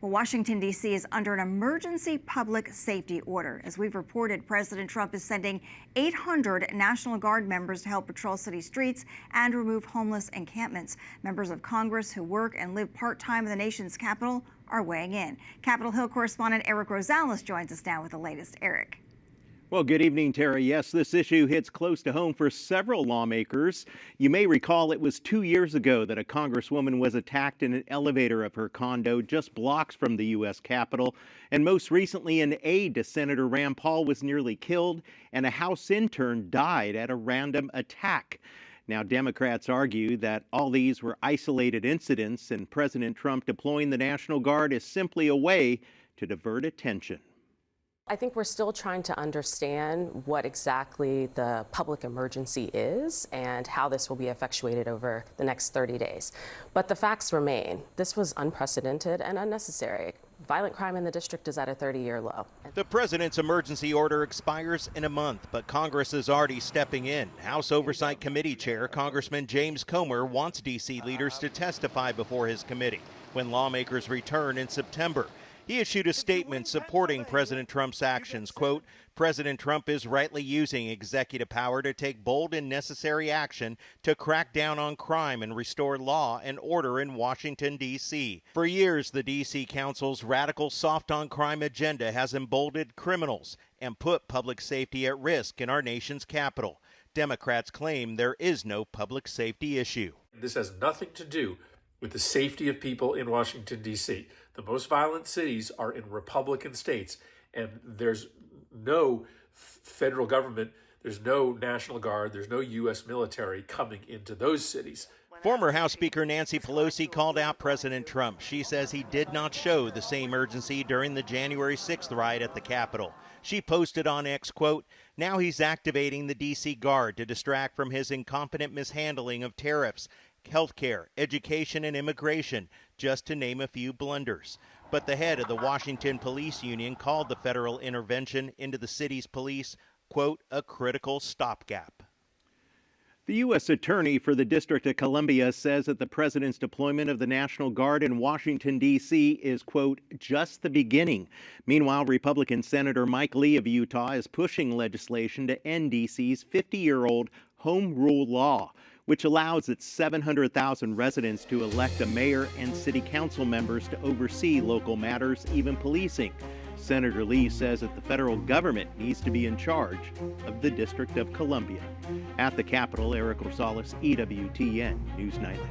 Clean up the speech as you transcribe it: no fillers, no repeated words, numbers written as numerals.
Well, Washington, D.C. is under an emergency public safety order. As we've reported, President Trump is sending 800 National Guard members to help patrol city streets and remove homeless encampments. Members of Congress who work and live part-time in the nation's capital are weighing in. Capitol Hill correspondent Erik Rosales joins us now with the latest. Erik. Well, good evening, Tara. Yes, this issue hits close to home for several lawmakers. You may recall it was 2 years ago that a congresswoman was attacked in an elevator of her condo just blocks from the U.S. Capitol. And most recently, an aide to Senator Rand Paul was nearly killed, and a House intern died at a random attack. Now, Democrats argue that all these were isolated incidents, and President Trump deploying the National Guard is simply a way to divert attention. I think we're still trying to understand what exactly the public emergency is and how this will be effectuated over the next 30 days. But the facts remain. This was unprecedented and unnecessary. Violent crime in the district is at a 30-year low. The president's emergency order expires in a month, but Congress is already stepping in. House Oversight Committee Chair Congressman James Comer wants D.C. leaders to testify before his committee when lawmakers return in September. He issued a statement supporting President Trump's actions. Quote, President Trump is rightly using executive power to take bold and necessary action to crack down on crime and restore law and order in Washington, D.C. For years, the D.C. Council's radical soft-on-crime agenda has emboldened criminals and put public safety at risk in our nation's capital. Democrats claim there is no public safety issue. This has nothing to do with the safety of people in Washington, D.C. The most violent cities are in Republican states, and there's no federal government, there's no National Guard, there's no U.S. military coming into those cities. Former House Speaker Nancy Pelosi called out President Trump. She says he did not show the same urgency during the January 6th riot at the Capitol. She posted on X, quote, now he's activating the D.C. Guard to distract from his incompetent mishandling of tariffs, healthcare, education, and immigration, just to name a few blunders. But the head of the Washington Police Union called the federal intervention into the city's police, quote, a critical stopgap. The U.S. Attorney for the District of Columbia says that the president's deployment of the National Guard in Washington, D.C. is, quote, just the beginning. Meanwhile, Republican Senator Mike Lee of Utah is pushing legislation to end D.C.'s 50-year-old home rule law, which allows its 700,000 residents to elect a mayor and city council members to oversee local matters, even policing. Senator Lee says that the federal government needs to be in charge of the District of Columbia. At the Capitol, Erik Rosales, EWTN News Nightly.